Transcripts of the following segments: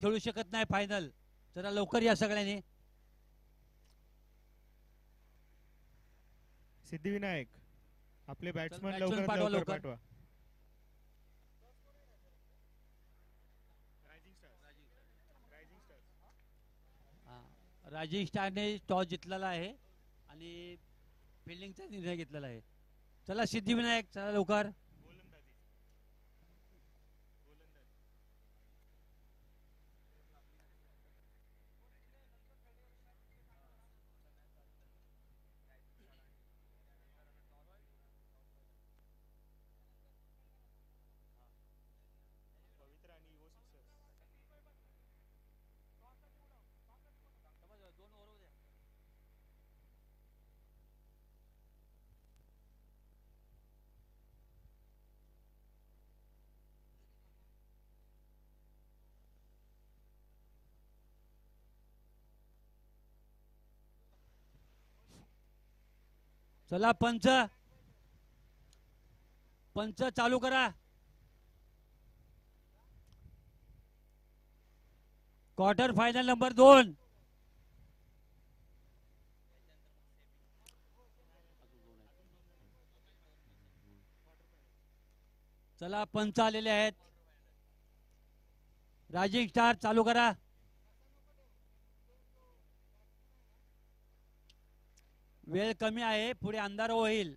खेळू शकत नाही फायनल. जरा लवकर या सगळ्यांनी. सिद्धिविनायक आपले बॅट्समन बॅट्समन लवकरात पाठवा, लवकर लवकर. पाठवा. राजीव स्टारने टॉस जिंकलेला आहे आणि फिल्डिंगचा निर्णय घेतलेला आहे. चला सिद्धिविनायक, चला लवकर. चला पंच, पंच चालू करा. Quarter final number 2. चला पंच आलेले आहेत. राजीव स्टार चालू करा. वेळ कमी आहे, पुढे अंधार होईल.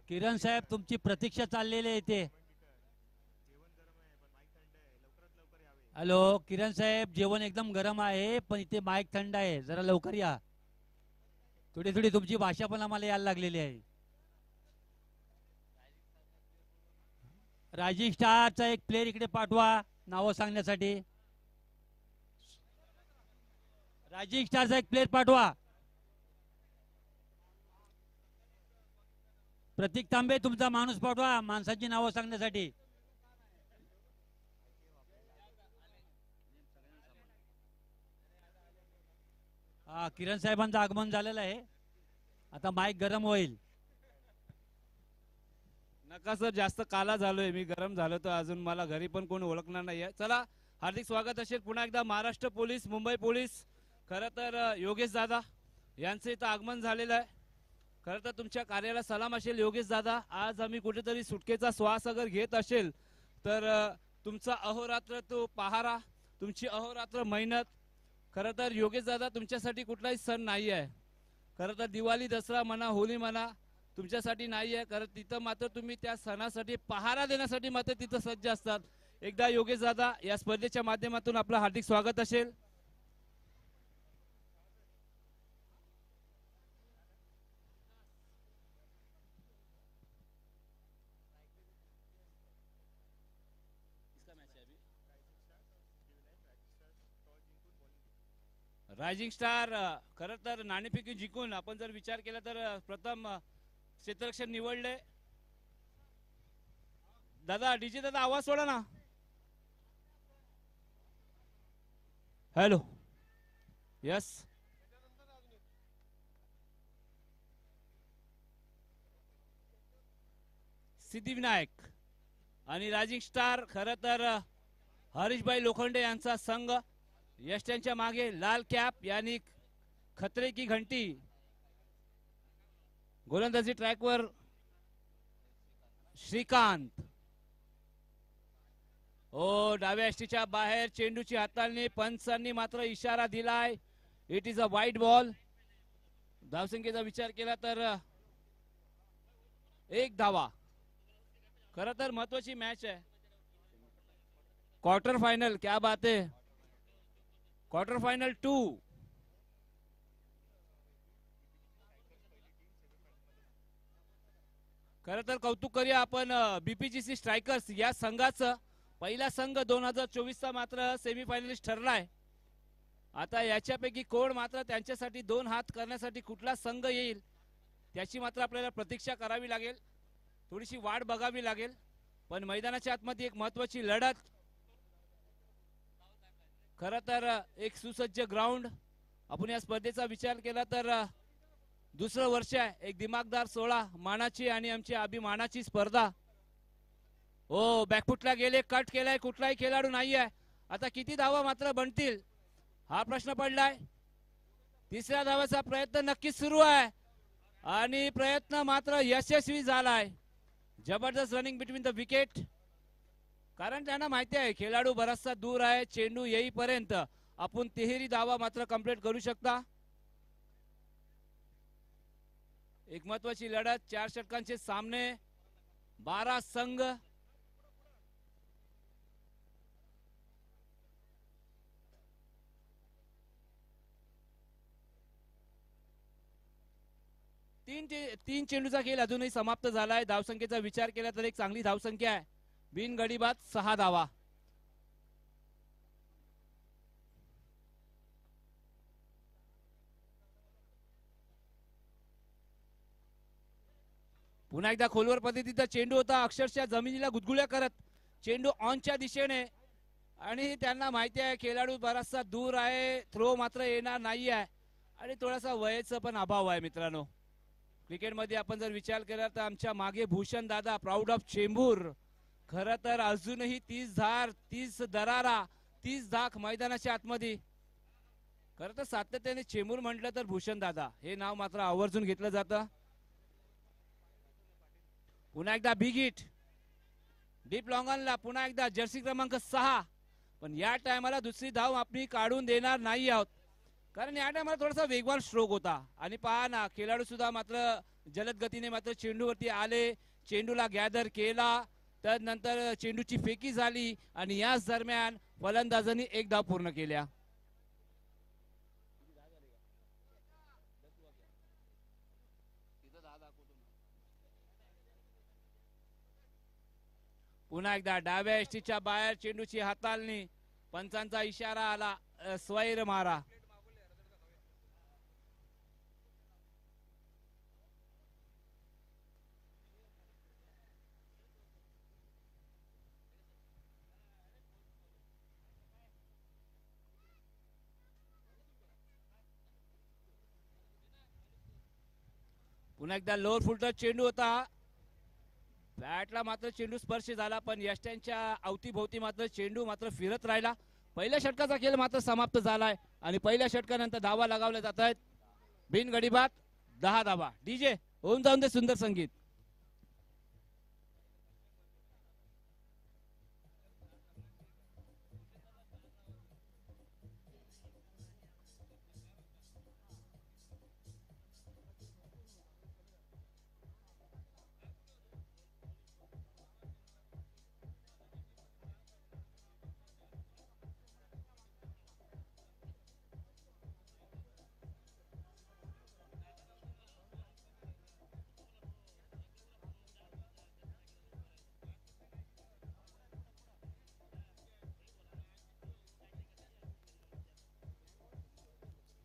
किरण साहेब तुमची प्रतीक्षा चाललेली आहे इथे. हॅलो किरण साहेब, जेवण एकदम गरम आहे पण इथे माईक थंड आहे, जरा लवकर या. थोडी थोडी तुमची भाषा पण आम्हाला यायला लागलेली आहे. राजीव स्टारचा एक प्लेअर इकडे पाठवा नावं सांगण्यासाठी. राजीव स्टारचा एक प्लेअर पाठवा. प्रतीक तांबे तुमचा माणूस पाठवा माणसाची नावं सांगण्यासाठी. हा किरण साहेबांचं आगमन झालेलं आहे, आता माईक गरम होईल. नका सर, जास्त काला झालोय मी, गरम झालो तर अजून मला घरी पण कोण ओळखणार नाहीये. चला हार्दिक स्वागत असेल पुन्हा एकदा महाराष्ट्र पोलीस, मुंबई पोलीस. खरं तर योगेश दादा यांचं इथं आगमन झालेलं आहे. खरं तर तुमच्या कार्याला सलाम असेल योगेश दादा. आज आम्ही कुठेतरी सुटकेचा श्वास अगर घेत असेल तर तुमचा अहोरात्र तो पहारा, तुमची अहोरात्र मेहनत. खरं तर योगेश दादा तुमच्यासाठी कुठलाही सण नाही आहे. खरं तर दिवाळी, दसरा म्हणा, होळी म्हणा, तुमच्यासाठी नाही आहे. कारण तिथं मात्र तुम्ही त्या सणासाठी पहारा देण्यासाठी मात्र तिथं सज्ज असतात. एकदा योगेश दादा या स्पर्धेच्या माध्यमातून आपलं हार्दिक स्वागत असेल. रायझिंग स्टार खरं तर नाणेफेकी जिंकून आपण जर विचार केला तर प्रथम क्षेत्ररक्षण निवडले. दादा डीजे दादा आवाज सोडा ना. Hello, yes. सिद्धिविनायक आणि रायझिंग स्टार खरं तर हरीशभाई लोखंडे यांचा संघ. यष्ट्यांच्या मागे लाल कॅप यानी खतरे की घंटी. गोलंदाजी ट्रॅकवर श्रीकांत. ओ डाव्या यष्टीच्या बाहेर चेंडूची हाताळणी. पंचांनी मात्र इशारा दिलाय, it is a wide ball. धावसंख्येचा विचार केला तर 1 धावा. खरं तर महत्वाची मॅच आहे, क्वार्टर फायनल. क्या बात है, क्वार्टर फायनल 2. खरं तर कौतुक करूया आपण बीपीजीसी स्ट्रायकर्स या संघाचं. पहिला संघ 2024चा मात्र सेमीफायनलिस्ट ठरलाय. आता याच्यापैकी कोण मात्र त्यांच्यासाठी 2 हात करण्यासाठी कुठला संघ येईल त्याची मात्र आपल्याला प्रतीक्षा करावी लागेल, थोडीशी वाट बघावी लागेल. पण मैदानाच्या आतमध्ये एक महत्वाची लढत. खरं तर एक सुसज्ज ग्राउंड आपण या स्पर्धेचा विचार केला तर दुसरं वर्ष आहे, एक दिमागदार 16 मानाची आणि आमची अभिमानाची स्पर्धा. हो, बॅकफुटला गेले, कट केलाय, कुठलाही खेळाडू नाही आहे. आता किती धावा मात्र बनतील हा प्रश्न पडलाय. तिसऱ्या धावाचा प्रयत्न नक्कीच सुरू आहे आणि प्रयत्न मात्र यशस्वी झालाय. जबरदस्त रनिंग बिटवीन द विकेट, कारण त्यांना माहिती आहे खेळाडू बराचसा दूर आहे. चेंडू येईपर्यंत आपण तिहेरी धावा मात्र कंप्लीट करू शकता. एक महत्वाची लढत, 4 षटकांचे सामने, 12 संघ. तीन चेंडूचा खेळ अजूनही समाप्त झालाय. धावसंख्येचा विचार केला तर एक चांगली धावसंख्या आहे. बिनगडी बाद 6 धावा. पुन्हा एकदा खोलवर पद्धतीचा चेंडू होता, अक्षरशः जमिनीला गुदगुल्या करत चेंडू ऑनच्या दिशेने, आणि त्यांना माहिती आहे खेळाडू बराचसा दूर आहे, थ्रो मात्र येणार नाही आहे आणि थोडासा वयाचा पण अभाव आहे. मित्रांनो, क्रिकेटमध्ये आपण जर विचार केला तर आमच्या मागे भूषण दादा प्राऊड ऑफ चेंबूर, खरं तर अजूनही 30 धार, 30 दरारा, 30 धाक मैदानाच्या आतमध्ये. खरं तर सातत्याने चेंबूर म्हटलं तर भूषण दादा हे नाव मात्र आवर्जून घेतलं जातं. पुन्हा एकदा बिग हिट डीप लॉंगनला, पुन्हा एकदा जर्सी क्रमांक 6, पण या टायमाला दुसरी धाव आपण काढून देणार नाही आहोत, कारण या टायमाला थोडासा वेगवान स्ट्रोक होता. आणि पहा ना, खेळाडू सुद्धा मात्र जलद गतीने मात्र चेंडूवरती आले, चेंडूला गॅदर केला, त्यानंतर चेंडूची फेकी झाली आणि याच दरम्यान फलंदाजांनी एक धाव पूर्ण केल्या. पुन्हा एकदा डाव्या एसटीच्या बाहेर चेंडूची हाताळणी, पंचांचा इशारा आला, स्वैर मारा. पुन्हा एकदा लोअर फुलटच चेंडू होता, बॅटला मात्र चेंडू स्पर्श झाला, पण यष्ट्यांच्या अवतीभोवती मात्र चेंडू मात्र फिरत राहिला. पहिल्या षटकाचा खेळ मात्र समाप्त झालाय आणि पहिल्या षटकानंतर धावा लगावल्या जात आहेत. बिनगडी बाद 10 धावा. डीजे होऊन जाऊन दे सुंदर संगीत.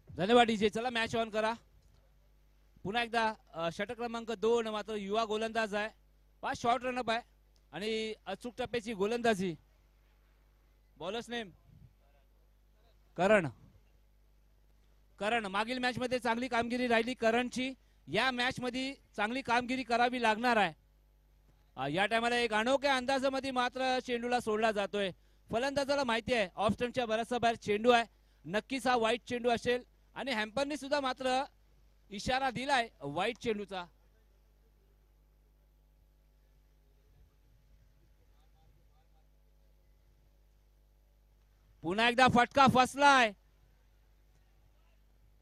धन्यवाद डीजे. चला मॅच ऑन करा. पुन्हा एकदा षटक क्रमांक 2 मात्र युवा गोलंदाज आहे, 5 शॉर्ट रनअप आहे आणि अचूक टप्प्याची गोलंदाजी. बॉलर्स नेम करण. करण मागील मॅच मध्ये चांगली कामगिरी राहिली करणची, या मॅच मध्ये चांगली कामगिरी करावी लागणार आहे. या टायमाला एक अनोख्या अंदाजामध्ये मात्र चेंडूला सोडला जातोय. फलंदाजाला माहिती आहे ऑफ स्टंपच्या बराचसा बाहेर चेंडू आहे, नक्कीच हा वाईट चेंडू असेल आणि हॅम्परने सुद्धा मात्र इशारा दिलाय वाईट चेंडूचा. पुन्हा एकदा फटका फसलाय.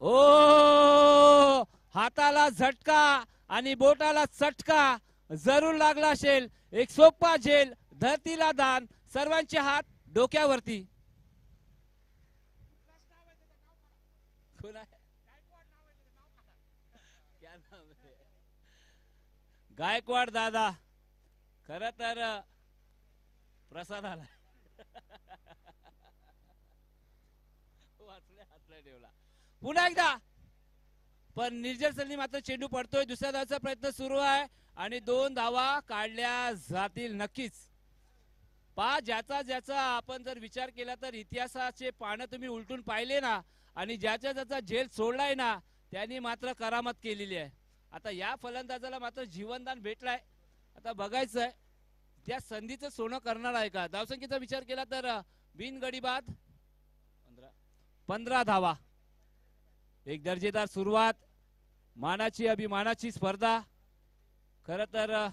ओ, हाताला झटका आणि बोटाला चटका जरूर लागला असेल. एक सोपा झेल, धरतीला दान, सर्वांचे हात डोक्यावरती. गायकवाड दादा, खर तर प्रसाद आला. पुन्हा एकदा पण निर्जरसरणी मात्र चेंडू पडतोय. दुसऱ्या धावाचा प्रयत्न सुरू आहे आणि 2 धावा काढल्या जातील नक्कीच. ज्याचा ज्याचा आपण जर विचार केला तर इतिहासाचे पानं तुम्ही उलटून पाहिले ना, आणि ज्याच्या ज्याचा झेल सोडलाय ना त्यांनी मात्र करामत केलेली आहे. आता या फलंदाजाला मात्र जीवनदान भेटलाय. आता बघायचं आहे त्या संधीचं सोनं करणार आहे का. धावसंख्येचा विचार केला तर बिनगडी बाद 15 धावा. एक दर्जेदार सुरुवात, मानाची अभिमानाची स्पर्धा. खर तर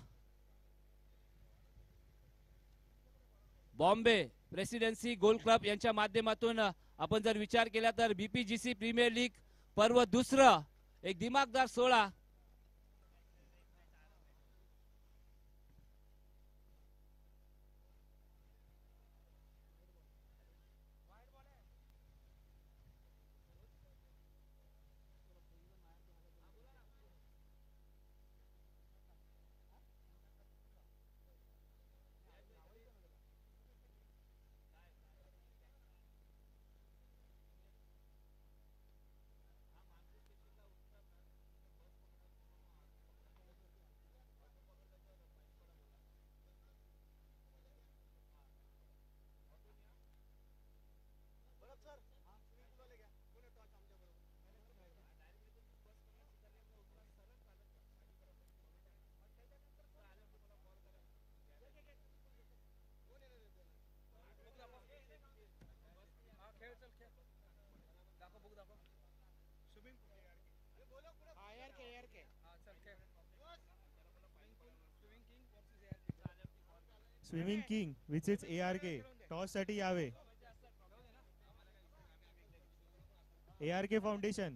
बॉम्बे प्रेसिडेन्सी गोल्ड क्लब यांच्या माध्यमातून आपण जर विचार केला तर बीपीजीसी प्रीमियर लीग पर्व दुसरं एक दिमागदार सोहळा. स्विमिंग किंग विचेच ARK टॉस साठी यावे. ARK foundation.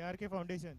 ARK foundation.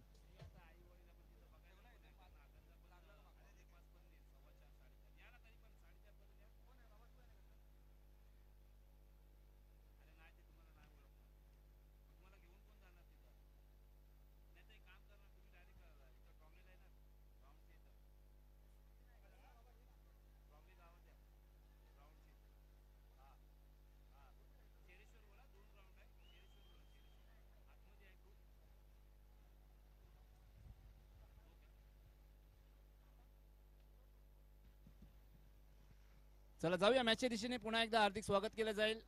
चला जाऊया मॅचच्या दिशेने. पुन्हा एकदा हार्दिक स्वागत केलं जाईल.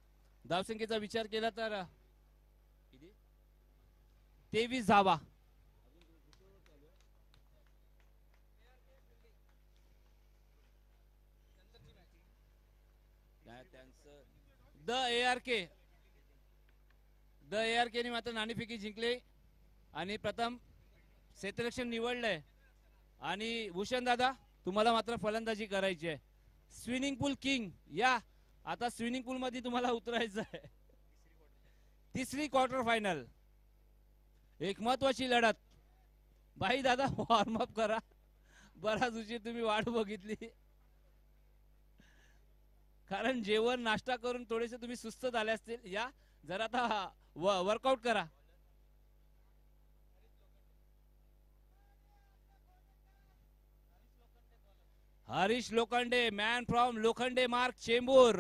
धावसंख्येचा विचार केला तर 23 धावा. द ARK ने मात्र नाणेफेकी जिंकले आणि प्रथम क्षेत्ररक्षण निवडलंय. आणि भूषण दादा तुम्हाला मात्र फलंदाजी करायची आहे. स्विमिंग पूल किंग या. आता स्विमिंग पूल मध्ये तुम्हाला उतरायचं आहे. तिसरी क्वार्टर फायनल. एक महत्वाची लढत. भाई दादा वॉर्म अप करा. बराच उशीर तुम्ही वाट बघितली कारण जेवण नाश्ता करून थोडेसे तुम्ही सुस्त झाले असतील. या जरा आता वर्कआउट करा. हरीश लोखंडे मॅन फ्रॉम लोखंडे मार्ग चेंबूर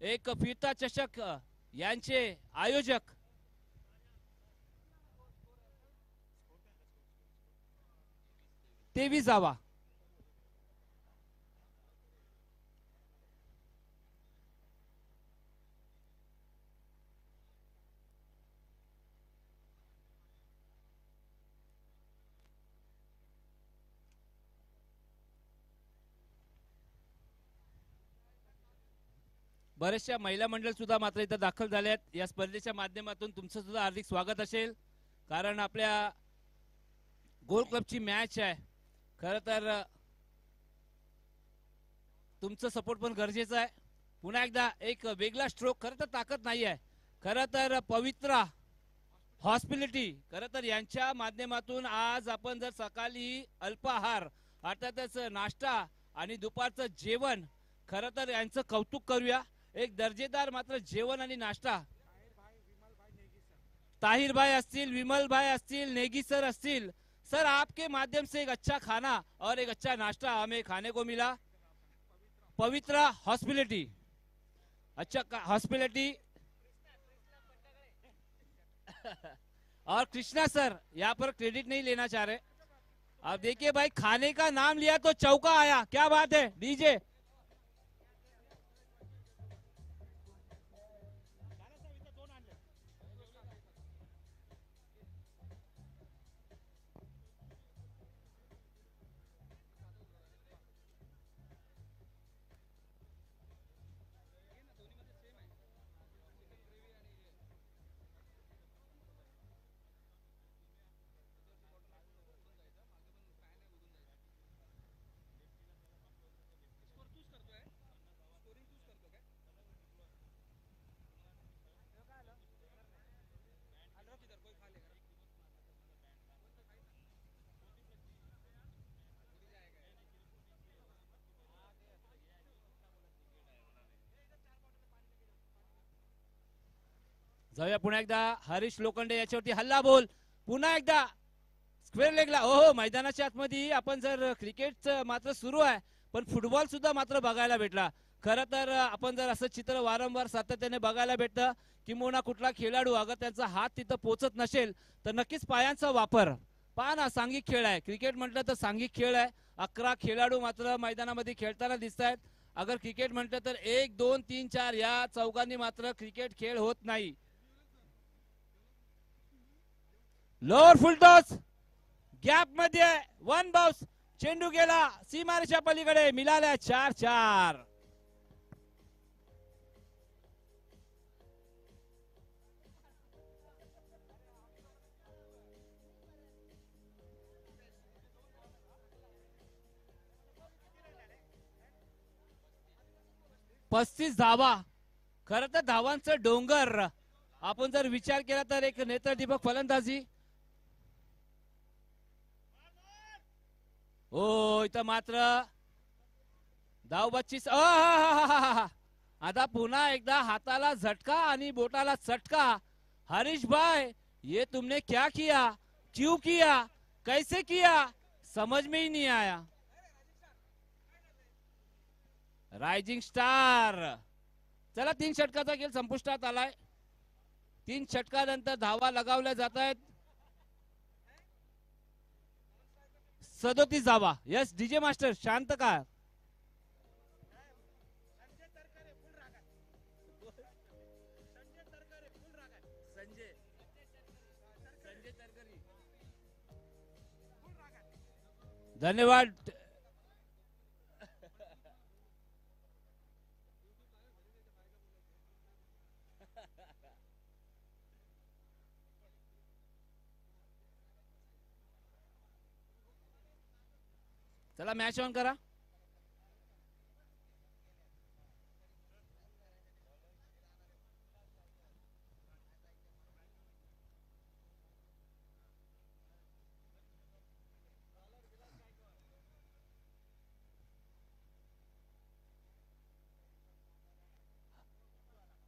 एक फिरता चषक यांचे आयोजक. तेवीस धावा. बरेचशा महिला मंडळ सुद्धा मात्र इथं दाखल झाले आहेत. या स्पर्धेच्या माध्यमातून तुमचं सुद्धा हार्दिक स्वागत असेल कारण आपल्या गोल्ड क्लबची मॅच आहे. खरं तर तुमचं सपोर्ट पण गरजेचं आहे. पुन्हा एकदा एक वेगळा स्ट्रोक. खरं तर ताकद नाही आहे. खरं तर पवित्रा हॉस्पिटॅलिटी खरं तर यांच्या माध्यमातून आज आपण जर सकाळी अल्पाहार अर्थातच नाश्ता आणि दुपारचं जेवण खरं तर यांचं कौतुक करूया. एक दर्जेदार मात्र जेवण आणि नाश्ता. ताहिर भाई असतील, विमल भाई असतील, नेगी सर असतील, सर आपके माध्यम से एक अच्छा खाना और एक अच्छा नाश्ता हमें खाने को मिला। पवित्रा हॉस्पिटलिटी, अच्छा हॉस्पिटलिटी और कृष्णा सर यहाँ पर क्रेडिट नहीं लेना चाह रहे। अब देखिए भाई, खाने का नाम लिया तो चौका आया, क्या बात है डीजे। जाऊया पुन्हा एकदा, हरीश लोखंडे याच्यावरती हल्ला बोल, पुन्हा एकदा स्क्वेअर लेगला। हो, मैदानाच्या आतमध्ये आपण जर क्रिकेट मात्र सुरू आहे, पण फुटबॉल सुद्धा मात्र बघायला भेटला। खरं तर आपण जर असं चित्र वारंवार सातत्याने बघायला भेटतं, किंबहुना कुठला खेळाडू अगर त्यांचा हात तिथं पोचत नसेल तर नक्कीच पायांचा वापर, पहा ना, सांघिक खेळ आहे, क्रिकेट म्हटलं तर सांघिक खेळ आहे। 11 खेळाडू मात्र मैदानामध्ये खेळताना दिसत आहेत। अगर क्रिकेट म्हटलं तर 1 2 3 4 या चौघांनी मात्र क्रिकेट खेळ होत नाही। लोअर फुलटॉस गॅप मध्ये 1 बाउन्स, चेंडू गेला सीमारेषा पलीकडे, मिळाल्या 4-4। पस्तीस धावा, खर तर धावांचं डोंगर आपण जर विचार केला तर एक नेत्रदीपक फलंदाजी। हो, इथं मात्र धावबच्ची, आता पुन्हा एकदा हाताला झटका आणि बोटाला चटका। हरीश भाई, ये तुमने क्या किया, क्यों किया, कैसे किया, समझ में ही नहीं आया। रायझिंग स्टार, चला 3 षटकाचा खेळ संपुष्टात आलाय। 3 षटकानंतर धावा लगावल्या जात आहेत। 37 धावा। यस डीजे मास्टर, शांत का। धन्यवाद। चला मॅच ऑन करा।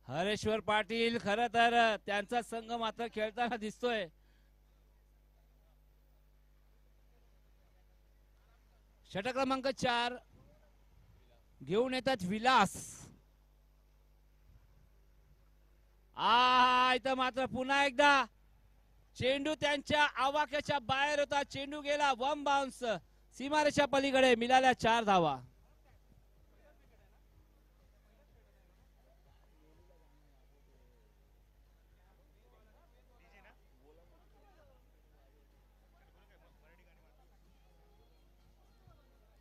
हरेश्वर पाटील खरं तर त्यांचा संघ मात्र खेळताना दिसतोय। षटक क्रमांक 4 घेऊन येतात विलास। इथं मात्र पुन्हा एकदा चेंडू त्यांच्या आवाक्याच्या बाहेर होता, चेंडू गेला 1 बाउन्स, सीमारेषा पलीकडे, मिळाल्या 4 धावा।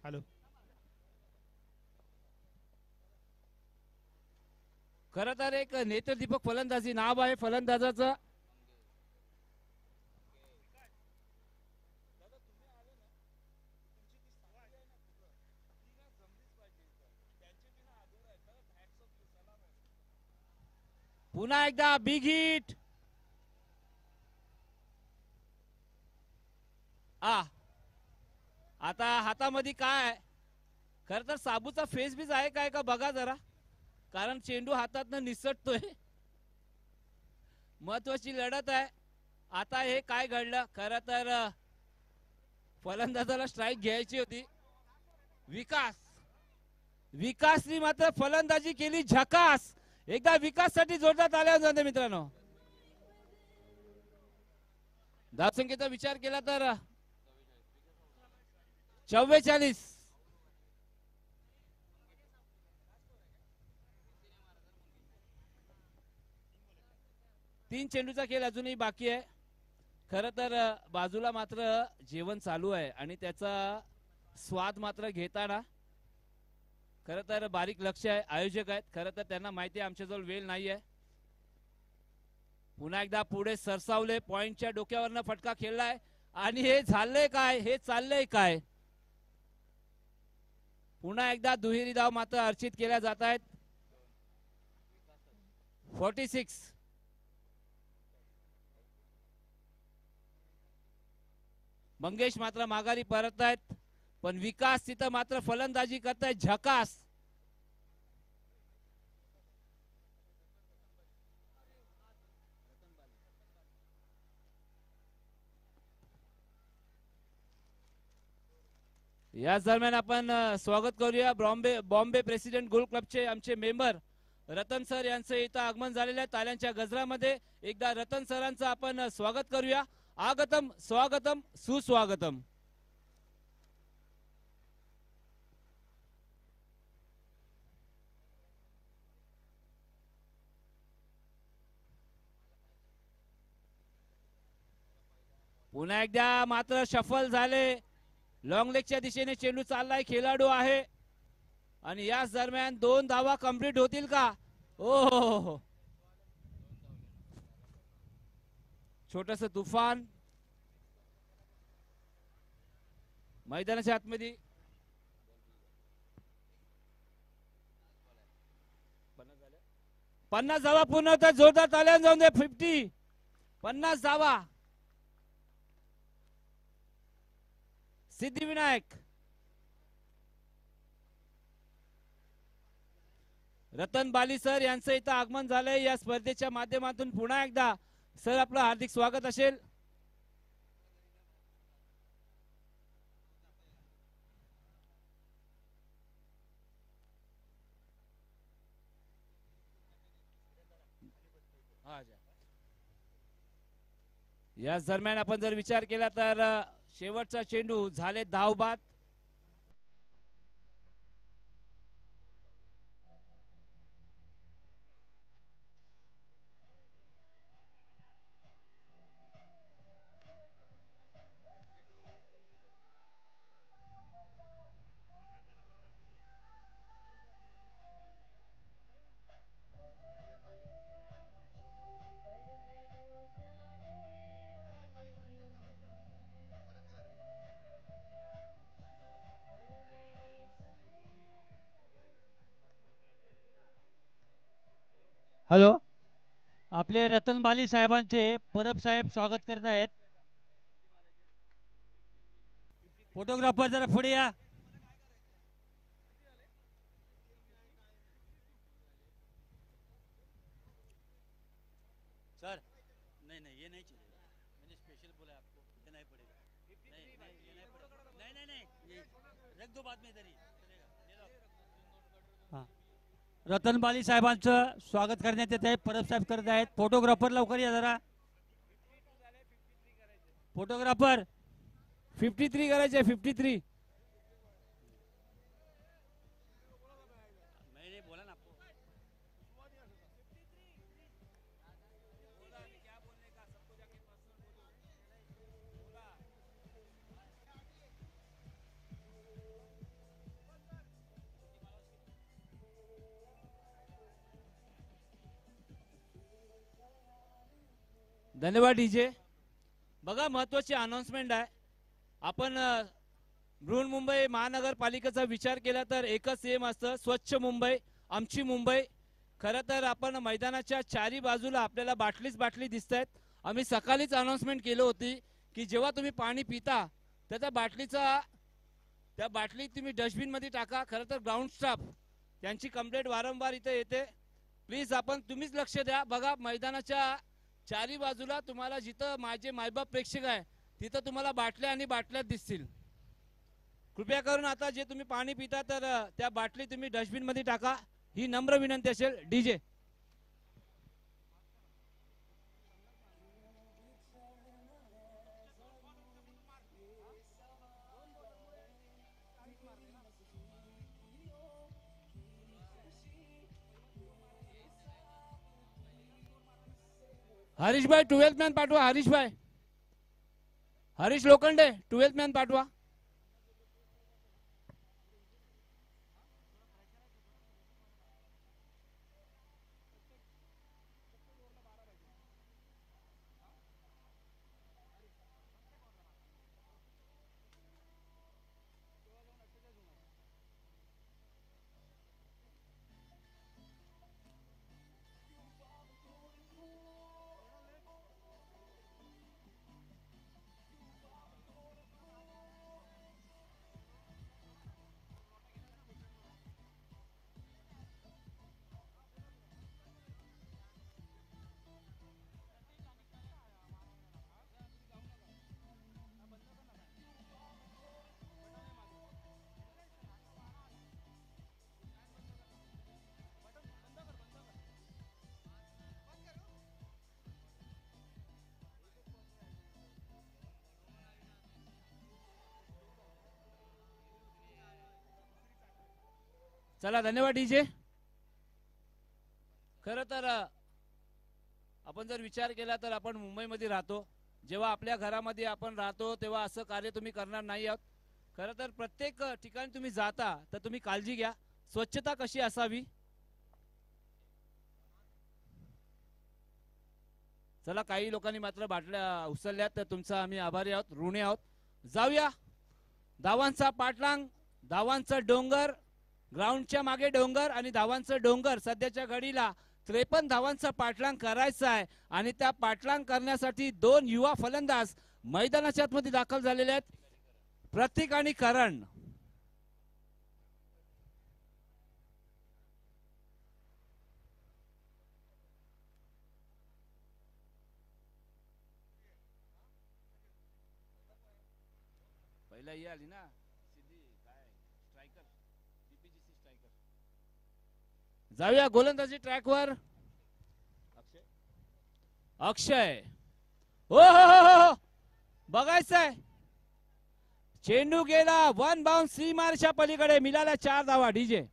हॅलो, खरं तर एक नेत्रदीपक फलंदाजी नाव आहे फलंदाजाचं। पुन्हा एकदा बिग हिट। आता हातामध्ये काय, खर तर साबूचा फेस बीज आहे काय का बघा जरा, कारण चेंडू हातातनं निसटतोय। महत्वाची लढत आहे। आता हे काय घडलं खरं तर फलंदाजाला स्ट्राईक घ्यायची होती. विकासनी मात्र फलंदाजी केली झकास. एकदा विकाससाठी जोरदार ताल्या जाते मित्रांनो. धावसंख्येचा विचार केला तर 44. तीन चेंडूचा खेळ अजूनही बाकी आहे. खरं तर बाजूला मात्र जेवण चालू आहे आणि त्याचा स्वाद मात्र घेताना खरं तर बारीक लक्ष आहे. आयोजक आहेत खरं तर त्यांना माहिती आहे आमच्याजवळ वेळ नाहीये. पुन्हा एकदा पुढे सरसावले. पॉइंटच्या डोक्यावरनं फटका खेळलाय आणि हे झालंय काय, हे चाललंय काय. पुन्हा एकदा दुहेरी धाव मात्र अर्चित केल्या जात आहेत. 46. मंगेश मात्र माघारी परत आहेत पण विकास तिथं मात्र फलंदाजी करतायत झकास. याच दरम्यान आपण स्वागत करूया बॉम्बे प्रेसिडेंट गोल्फ क्लबचे आमचे मेंबर रतन सर यांचं इथं आगमन झालेलं आहे. ताल्यांच्या गजरामध्ये एकदा रतन सरांचं आपण स्वागत करूया. आगतम स्वागतम सुस्वागतम. पुन्हा एकदा मात्र शफल झाले. लॉंग लेगच्या दिशेने चेंडू चाललाय. खेळाडू आहे आणि याच दरम्यान 2 धावा कंप्लीट होतील का. ओ छोटस तुफान मैदानाच्या आतमध्ये. 50 धावा पूर्ण होतात. जोरदार ताल्यान जाऊन दे. 50 धावा. सिद्धिविनायक रतन बाली सर यांचं इथं आगमन झालंय या स्पर्धेच्या माध्यमातून. पुन्हा एकदा सर आपलं हार्दिक स्वागत असेल. याच दरम्यान आपण जर विचार केला तर शेवटचा चेंडू झाले धावबाद. हॅलो, आपले रतन बाली साहेबांचे परब साहेब स्वागत करत आहेत. फोटोग्राफर जरा पुढे या. सर नहीं नहीं ये नहीं चलेगा. मैंने स्पेशल बोला आपको ये नहीं पड़ेगा. नहीं नहीं ये नहीं पड़ेगा. नहीं नहीं नहीं ये रख दो बाद में इधर ही चलेगा. हाँ, रतन बाली साहेबांचं स्वागत करण्यात येत आहे. परब साहेब करत आहेत. फोटोग्राफर लवकर या जरा. फोटोग्राफर 53 करायचे. 53 मैंने बोला ना आपको. धन्यवाद डीजे. बघा महत्वाची अनाउन्समेंट आहे. आपण बृहन्मुंबई महानगरपालिकेचा विचार केला तर एकच एम असतं, स्वच्छ मुंबई आमची मुंबई. खरं तर आपण मैदानाच्या चारी बाजूला आपल्याला बाटलीच बाटली दिसत आहेत. आम्ही सकाळीच अनाउन्समेंट केली होती की जेव्हा तुम्ही पाणी पिता त्या बाटली तुम्ही डस्टबिन मध्ये टाका. खरं तर ग्राउंड स्टाफ त्यांची कंप्लेंट वारंवार इथे येते. प्लीज आपण तुम्हीच लक्ष द्या. बघा मैदानाच्या चारी बाजूला तुम्हाला जिथं माझे मायबाप प्रेक्षक आहे तिथं तुम्हाला बाटल्या आणि बाटल्यात दिसतील. कृपया करून आता जे तुम्ही पाणी पिता तर त्या बाटली तुम्ही डस्टबिन मध्ये टाका, ही नम्र विनंती असेल. डीजे हरीश भाई 12th मॅन पाठवा. हरीश भाई, हरीश लोखंडे 12th मॅन पाठवा. चला धन्यवाद डीजे. खरं तर आपण जर विचार केला तर आपण मुंबईमध्ये राहतो. जेव्हा आपल्या घरामध्ये आपण राहतो तेव्हा असं कार्य तुम्ही करणार नाही आहोत. खरं तर प्रत्येक ठिकाणी तुम्ही जाता तर तुम्ही काळजी घ्या, स्वच्छता कशी असावी. चला काही लोकांनी मात्र बाटल्या उचलल्यात तर तुमचा आम्ही आभारी आहोत, ऋणी आहोत. जाऊया धावांचा पाठलांग, धावांचा डोंगर, ग्राउंडच्या मागे डोंगर आणि धावांचा डोंगर. सध्याच्या घडीला 53 धावांचा पाठलांग करायचा आहे आणि त्या पाठलांग करण्यासाठी 2 युवा फलंदाज मैदानाच्या आतमध्ये दाखल झालेले आहेत, प्रतीक आणि करण. पहिला ही आली ना सिद्धी काय स्ट्रायकर, डीपीजीसी स्ट्रायकर. जाऊया गोलंदाजी ट्रॅकवर. अक्षय, अक्षय हो हो हो हो बघायचंय. चेंडू गेला वन बाउंस सीमारेषा पलीकडे, मिळाल्या 4 धावा. डीजे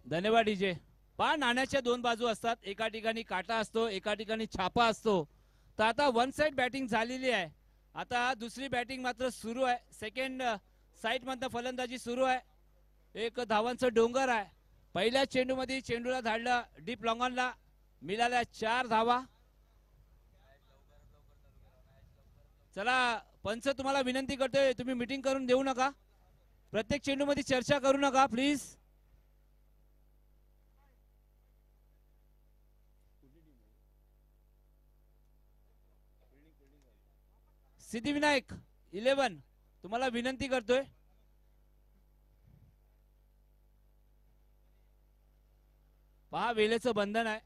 धन्यवाद. डीजे पहा, नाण्याच्या 2 बाजू असतात. एका ठिकाणी काटा असतो, एका ठिकाणी छापा असतो. तर आता 1 साइड बॅटिंग झालेली आहे. आता दुसरी बॅटिंग मात्र सुरू आहे. सेकंड साइड मधनं फलंदाजी सुरू आहे. एक धावांचं डोंगर आहे. पहिल्या चेंडू मध्ये चेंडूला धाडलं डीप लॉंगॉनला, मिळाल्या 4 धावा. चला पंच तुम्हाला विनंती करतोय, तुम्ही मीटिंग करून देऊ नका, प्रत्येक चेंडू मध्ये चर्चा करू नका प्लीज. सिद्धिविनायक 11 तुम्हाला विनंती करतोय. पहा वेळेचं बंधन आहे.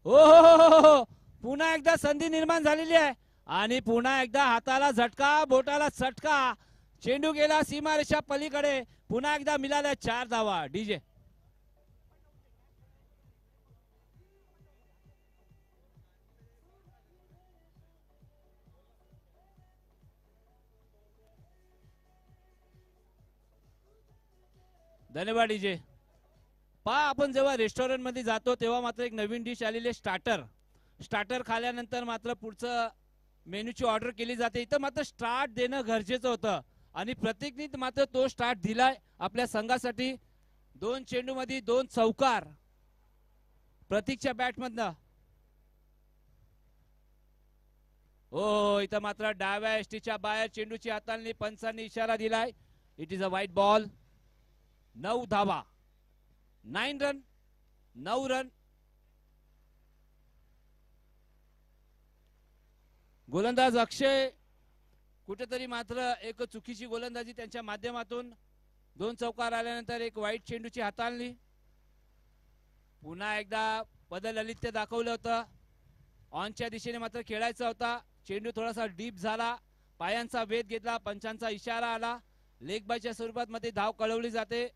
हो हो हो हो पुन्हा एकदा संधी निर्माण झालेली आहे आणि पुन्हा एकदा हाताला झटका, बोटाला चटका. चेंडू गेला सीमारेषा पलीकडे, पुन्हा एकदा मिळाल्या 4 धावा. डीजे धन्यवाद. डीजे पहा, आपण जेव्हा रेस्टॉरंट मध्ये जातो तेव्हा मात्र एक नवीन डिश आलेली आहे, स्टार्टर. स्टार्टर खाल्यानंतर मात्र पुढचं मेनूची ऑर्डर केली जाते. इथं मात्र स्टार्ट देणं गरजेचं होतं आणि प्रत्येकनी मात्र तो स्टार्ट दिलाय आपल्या संघासाठी. 2 चेंडू मध्ये 2 चौकार प्रतीकच्या बॅट मधनं. हो इथं मात्र डाव्या एसटीच्या बाहेर चेंडूची हाताळणी, पंचांनी इशारा दिलाय. It is a white ball. 9 धावा, 9 रन, 9 रन. गोलंदाज अक्षय कुठेतरी मात्र एक चुकीची गोलंदाजी त्यांच्या माध्यमातून 2 चौकार आल्यानंतर एक वाईट चेंडूची हाताळणी. पुन्हा एकदा पदललित्य दाखवलं होतं. ऑनच्या दिशेने मात्र खेळायचा होता. चेंडू थोडासा डीप झाला, पायांचा वेध घेतला, पंचांचा इशारा आला. लेग बायच्या स्वरूपात मध्ये धाव कळवली जाते.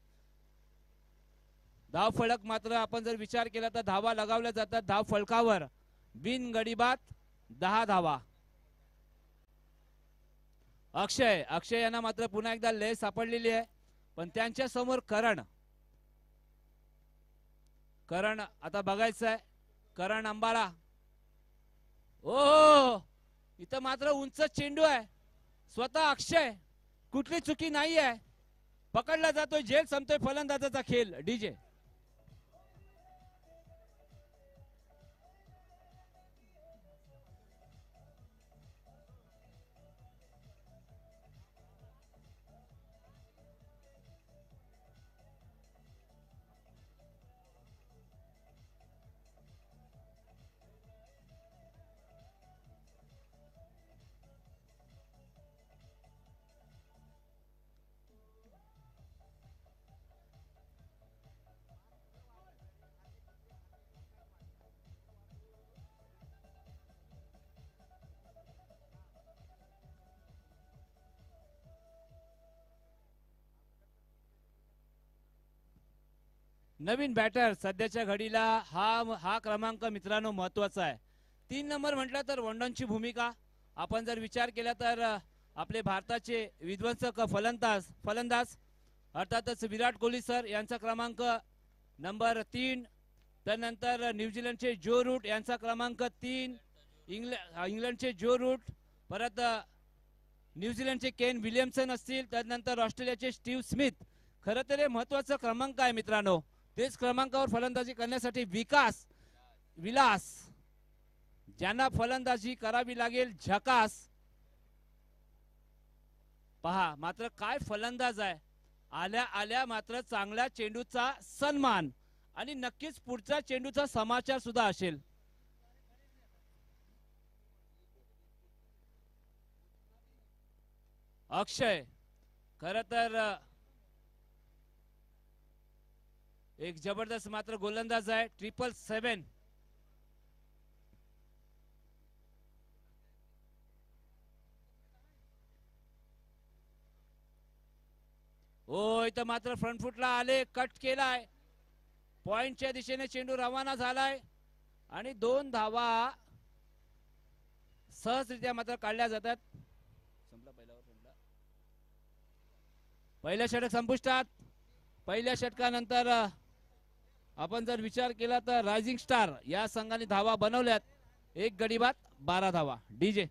धाव फलक मात्र आपण जर विचार केला तर धावा लगावल्या जातात. धाव फलकावर बिन गडीबात 10 धावा. अक्षय यांना मात्र पुन्हा एकदा लय सापडलेली आहे, पण त्यांच्या समोर करण आता बघायचं आहे. करण अंबाला, ओ इथं मात्र उंच चेंडू आहे. स्वतः अक्षय, कुठली चुकी नाही आहे. पकडला जातोय, झेल संपतोय फलंदाजाचा खेळ. डीजे नवीन बॅटर सध्याच्या घडीला हा क्रमांक मित्रांनो महत्वाचा आहे. 3 नंबर म्हटलं तर वंडनची भूमिका आपण जर विचार केला तर आपले भारताचे विध्वंसक फलंदाज अर्थातच विराट कोहली सर यांचा क्रमांक नंबर 3. त्यानंतर न्यूझीलंडचे जो रूट यांचा क्रमांक 3. इंग्लंडचे जो रूट, परत न्यूझीलंडचे केन विलियमसन असतील, त्यानंतर ऑस्ट्रेलियाचे स्टीव्ह स्मिथ. खरं तर हे महत्वाचा क्रमांक आहे मित्रांनो. तेच क्रमांकावर फलंदाजी करण्यासाठी विलास ज्यांना फलंदाजी करावी लागेल झकास. पहा मात्र काय फलंदाज आहे. आल्या आल्या मात्र चांगल्या चेंडूचा सन्मान आणि नक्कीच पुढच्या चेंडूचा समाचार सुद्धा असेल. अक्षय खर तर एक जबरदस्त मात्र गोलंदाज आहे. 777. ओ इथं मात्र फ्रंट फुटला आले, कट केलाय. पॉइंटच्या दिशेने चेंडू रवाना झालाय आणि 2 धावा सहजरित्या मात्र काढल्या जातात. पहिल्या षटक संपुष्टात. पहिल्या षटकानंतर आपण जर विचार केला तर रायझिंग स्टार या संघाने धावा बनवल्यात. 1 गडीबाद 12 धावा. डीजे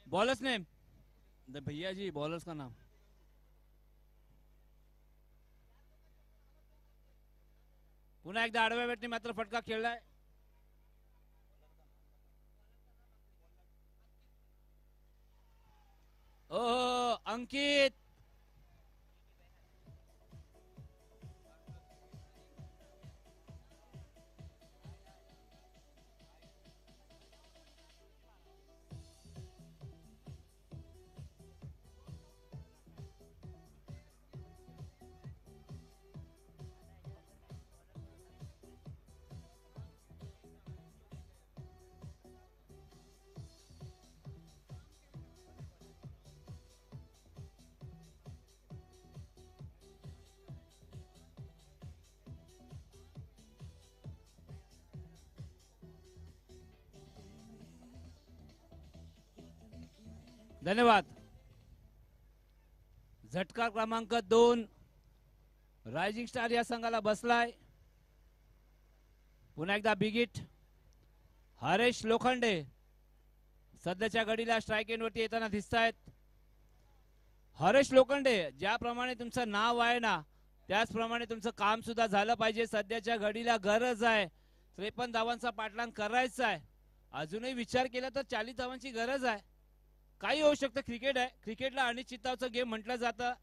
बॉलर्स नेम भैया जी, बॉलर्स का नाम. पुन्हा एकदा आडव्या बॅटने मात्र फटका खेळलाय. ओ अंकित धन्यवाद. झटका क्रमांक 2 रायझिंग स्टार या संघाला बसलाय. पुन्हा एकदा बिगिट हरेश लोखंडे सध्याच्या घडीला स्ट्राईक एंड वरती येताना दिसत आहेत. हरेश लोखंडे, ज्याप्रमाणे तुमचं नाव आहे ना त्याचप्रमाणे तुमचं काम सुद्धा झालं पाहिजे. सध्याच्या घडीला गरज आहे 53 धावांचा पाठलाग करायचा आहे. अजूनही विचार केला तर 40 धावांची गरज आहे. काही होऊ शकतं, क्रिकेट आहे. क्रिकेटला अनिश्चितताचं गेम म्हटलं जातं.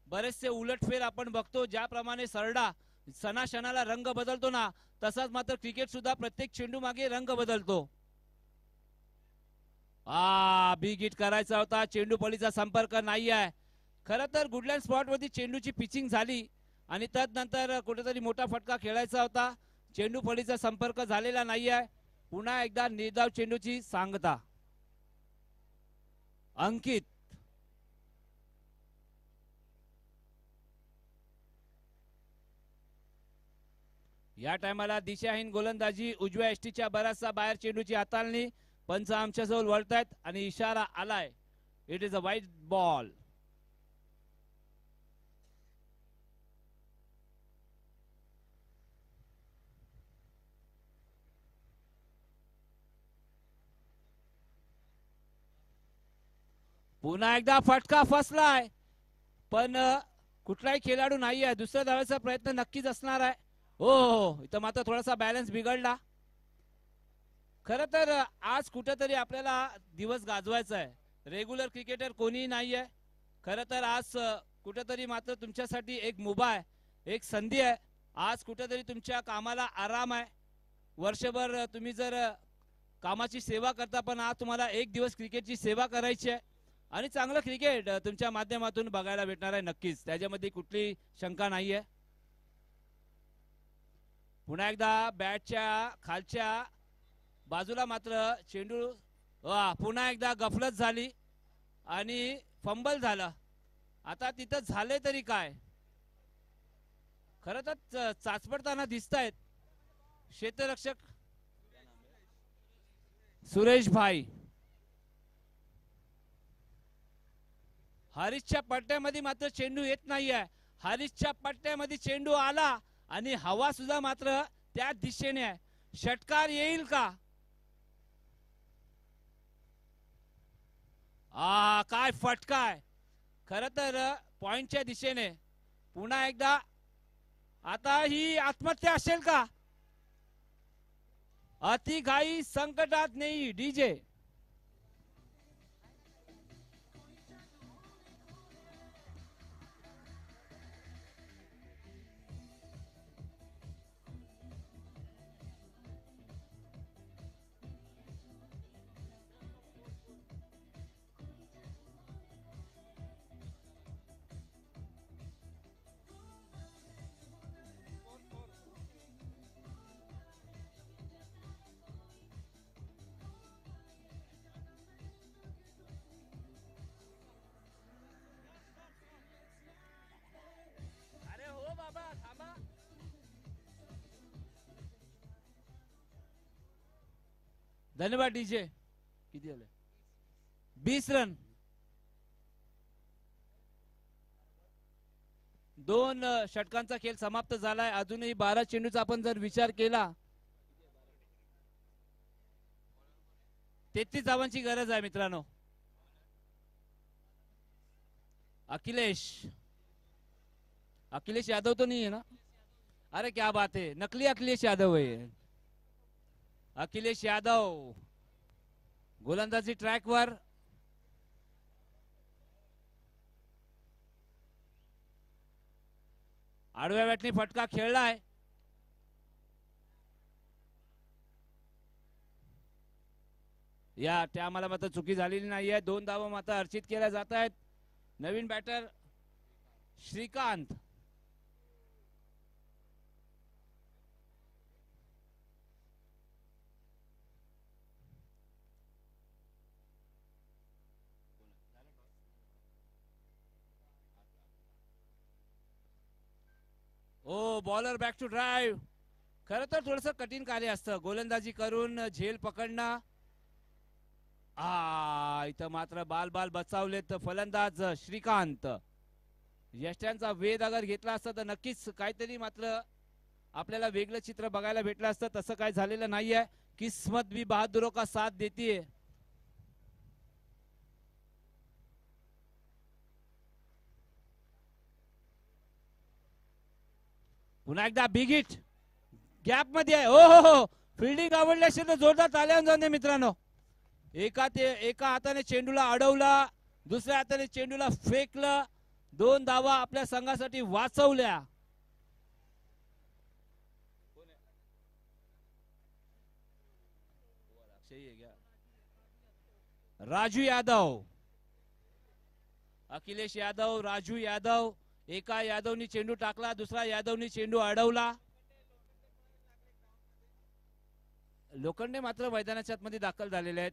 बरेचसे उलटफेर आपण बघतो. ज्याप्रमाणे सरडा सणाशणाला रंग बदलतो ना तसाच मात्र क्रिकेट सुद्धा प्रत्येक चेंडू मागे रंग बदलतो. बिग हिट करायचा होता. चेंडू पलीचा संपर्क नाही आहे. खरं तर गुडलँड स्पॉट वरती चेंडूची पिचिंग झाली आणि त्यानंतर कुठेतरी मोठा फटका खेळायचा होता. चेंडू फळीचा संपर्क झालेला नाही आहे. पुन्हा एकदा निर्धाव चेंडूची सांगता. अंकित या टायमाला दिशाहीन गोलंदाजी उजव्या एसटीच्या बराचसा बाहेर चेंडूची हाताळणी. पंच आमच्या जवळ वळतायत आणि इशारा आलाय. इट इज अ वाईट बॉल. पुन्हा एकदा फटका फसलाय पण कुठलाही खेळाडू नाही आहे. दुसऱ्या धावाचा प्रयत्न नक्कीच असणार आहे. हो, इथं मात्र थोडासा बॅलन्स बिघडला. खरं तर आज कुठेतरी आपल्याला दिवस गाजवायचा आहे. रेग्युलर क्रिकेटर कोणीही नाही आहे. खरं तर आज कुठेतरी मात्र तुमच्यासाठी एक मुभा आहे, एक संधी आहे. आज कुठेतरी तुमच्या कामाला आराम आहे. वर्षभर तुम्ही जर कामाची सेवा करता पण आज तुम्हाला एक दिवस क्रिकेटची सेवा करायची आहे आणि चांगलं क्रिकेट तुमच्या माध्यमातून बघायला भेटणार आहे नक्कीच. त्याच्यामध्ये कुठली शंका नाही आहे. पुन्हा एकदा बॅटच्या खालच्या बाजूला मात्र चेंडू पुन्हा एकदा गफलत झाली आणि फंबल झालं. आता तिथं झाले तरी काय, खरं तर चाचपडताना दिसत आहेत क्षेत्ररक्षक सुरेश भाई. हरीशच्या पट्ट्यामध्ये मात्र चेंडू येत नाहीये. हरीशच्या पट्ट्यामध्ये चेंडू आला आणि हवा सुद्धा मात्र त्या दिशेने आहे. षटकार येईल का? काय फटका आहे. खरं तर पॉइंटच्या दिशेने. पुन्हा एकदा आता ही आत्महत्या असेल का? अति घाई संकटात नाही. डीजे धन्यवाद डीजे. किती आले? 20 रन. 2 षटकांचा खेळ समाप्त झालाय. अजूनही 12 चेंडूचा आपण जर विचार केला 33 धावांची गरज आहे मित्रांनो. अखिलेश यादव तो नहीं है ना? अरे क्या बात है, नकली अखिलेश यादव है. अखिलेश यादव गोलंदाजी ट्रॅक वर. आडव्या बॅटने फटका खेळलाय. या टायमाला मात्र चुकी झालेली नाहीये. 2 धावा मात्र अर्चित केल्या जात आहेत. नवीन batter Shrikant. Bowler back to drive. खरं तर थोडंसं कठीण कार्य असतं गोलंदाजी करून झेल पकडणं. इथं मात्र बाल बाल बचावलेत फलंदाज श्रीकांत. यष्ट्यांचा वेध अगर घेतला असता तर नक्कीच काहीतरी मात्र आपल्याला वेगळं चित्र बघायला भेटलं असतं. तसं काय झालेलं नाहीये. किस्मत भी बहादुरों का साथ देती है. पुन्हा एकदा बिग हिट गॅप मध्ये आहे. हो, फिल्डिंग आवडली असेल तर जोरदार ताल्या जाऊन दे मित्रांनो. एका हाताने चेंडूला अडवला, दुसऱ्या हाताने चेंडूला फेकलं. 2 धावा आपल्या संघासाठी वाचवल्या. राजू यादव, अखिलेश यादव, राजू यादव. एका यादवनी चेंडू टाकला, दुसरा यादवनी चेंडू अडवला. लोखंडे मात्र मैदानाच्या आतमध्ये दाखल झालेले आहेत.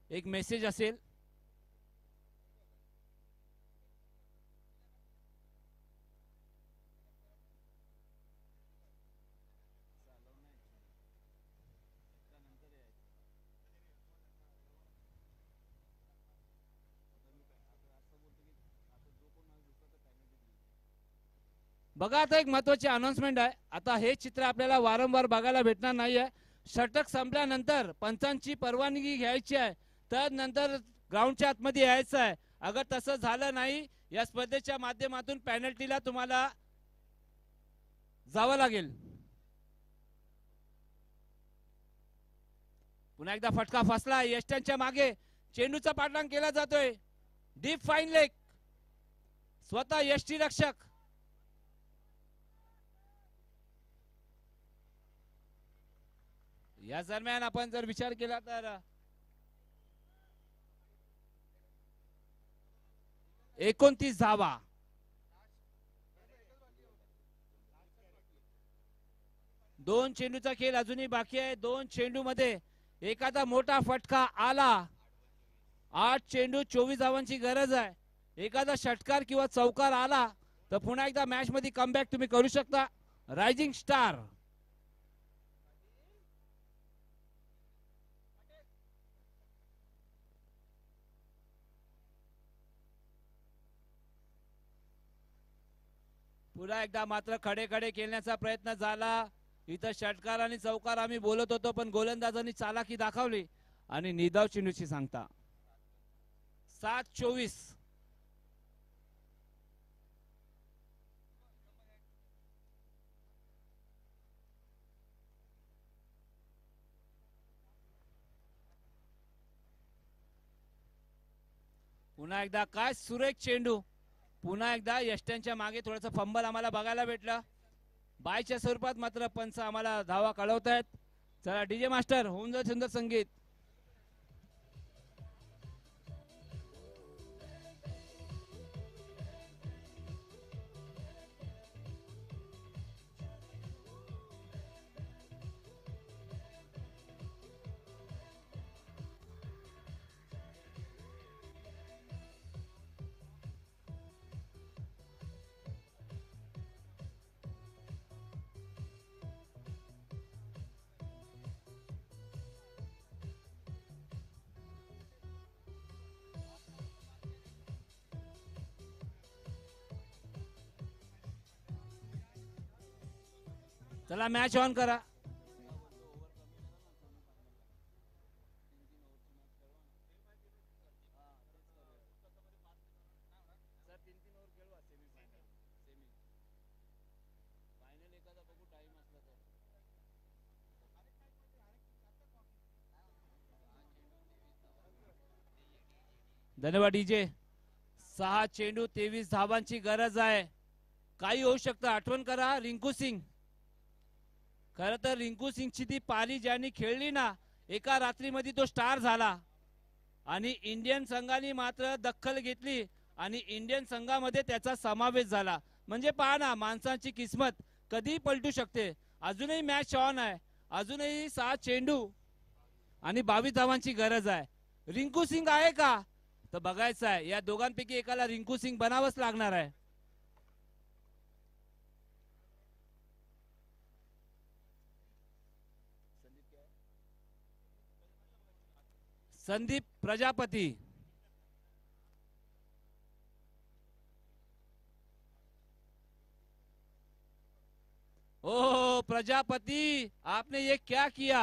एक मेसेज असेल. बघा आता एक महत्वाची अनाउन्समेंट आहे. आता हे चित्र आपल्याला वारंवार बघायला भेटणार नाहीये. षटक संपल्यानंतर पंचांची परवानगी घ्यायची आहे, तर नंतर ग्राउंडच्या आतमध्ये यायचं आहे. अगर तसं झालं नाही या स्पर्धेच्या माध्यमातून पेनल्टीला तुम्हाला जावं लागेल. पुन्हा एकदा फटका फसला. यष्ट्यांच्या मागे चेंडूचा पाठलाग केला जातोय. डीप फाईन लेग, स्वतः यष्टी रक्षक. या दरम्यान आपण जर विचार केला तर 29 धावा. दोन चेंडूचा खेळ अजूनही बाकी आहे. 2 चेंडू मध्ये एखादा मोठा फटका आला. 8 चेंडू 24 धावांची गरज आहे. एखादा षटकार किंवा चौकार आला तर पुन्हा एकदा मॅच मध्ये कमबॅक तुम्ही करू शकता. Rising star. पुन्हा एकदा मात्र खडे खडे खेळण्याचा प्रयत्न झाला. इथं षटकार आणि चौकार आम्ही बोलत होतो, पण गोलंदाजांनी चालाकी दाखवली आणि निदाव चेंडूची सांगता. 7-24. पुन्हा एकदा काय सुरेख चेंडू. पुन्हा एकदा यष्ट्यांच्या मागे थोडंसं फंबल आम्हाला बघायला भेटलं. बायच्या स्वरूपात मात्र पंच आम्हाला धावा कळवतायत. चला डीजे मास्टर होऊन जा सुंदर संगीत. चला मॅच ऑन करा. धन्यवाद डीजे. 6 चेंडू 23 धावांची गरज आहे. काही होऊ शकतं. आठवण करा रिंकू सिंग. खर तर रिंकू सिंगची ती पारी ज्यांनी खेळली ना, एका रात्रीमध्ये तो स्टार झाला आणि इंडियन संघाने मात्र दखल घेतली आणि इंडियन संघामध्ये त्याचा समावेश झाला. म्हणजे पहा ना, माणसांची किस्मत कधी पलटू शकते. अजूनही मॅच ऑन आहे. अजूनही 6 चेंडू आणि 22 धावांची गरज आहे. रिंकू सिंग आहे का तर बघायचं आहे. या दोघांपैकी एकाला रिंकू सिंग बनावंच लागणार आहे. संदीप प्रजापती. ओह प्रजापति, आपने ये क्या किया?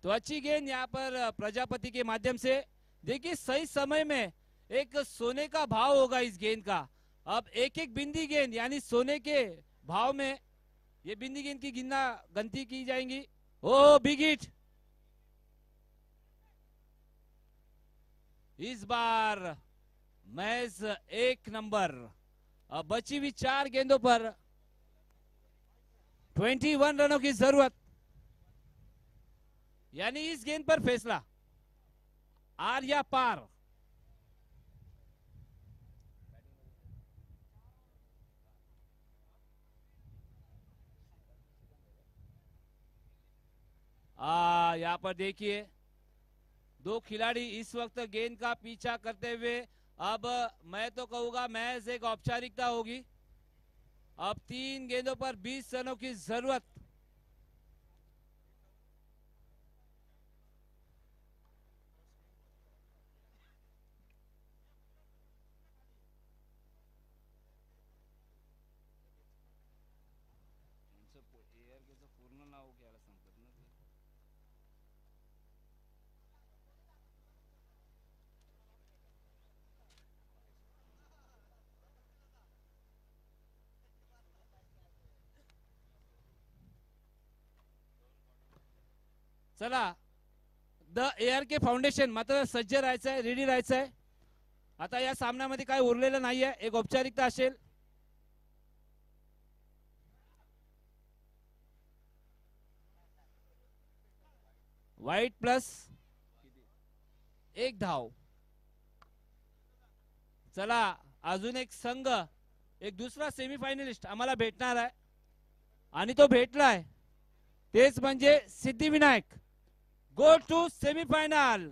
तो अच्छी गेंद यहाँ पर प्रजापति के माध्यम से. देखिए सही समय में एक सोने का भाव होगा इस गेंद का. अब एक एक बिंदी गेंद यानी सोने के भाव में ये बिंदी गेंद की गिनती की जाएंगी. ओह बिग हिट. इस बार मैच 1 नंबर. अब बची हुई 4 गेंदों पर 21 रनों की जरूरत, यानी इस गेंद पर फैसला आर या पार. यहाँ पर देखिए 2 खिलाड़ी इस वक्त गेंद का पीछा करते हुए. अब मैं तो कहूंगा मैच एक औपचारिकता होगी. अब 3 गेंदों पर 20 रनों की जरूरत. पूर्ण नाव घ्यायला सांगतात ना ते. चला द ARK फाउंडेशन मात्र सज्ज राहायचं आहे, रेडी राहायचं आहे. आता या सामन्यामध्ये काय उरलेलं नाहीये, एक औपचारिकता असेल. वाईट प्लस 1 धाव. चला अजून एक संघ, एक दुसरा सेमीफायनलिस्ट आम्हाला भेटणार आहे आणि तो भेटलाय. तेच म्हणजे सिद्धिविनायक. Go to semifinal.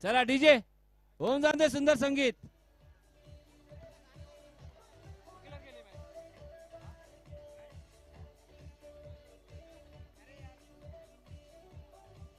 चला डीजे होऊन जाते सुंदर संगीत.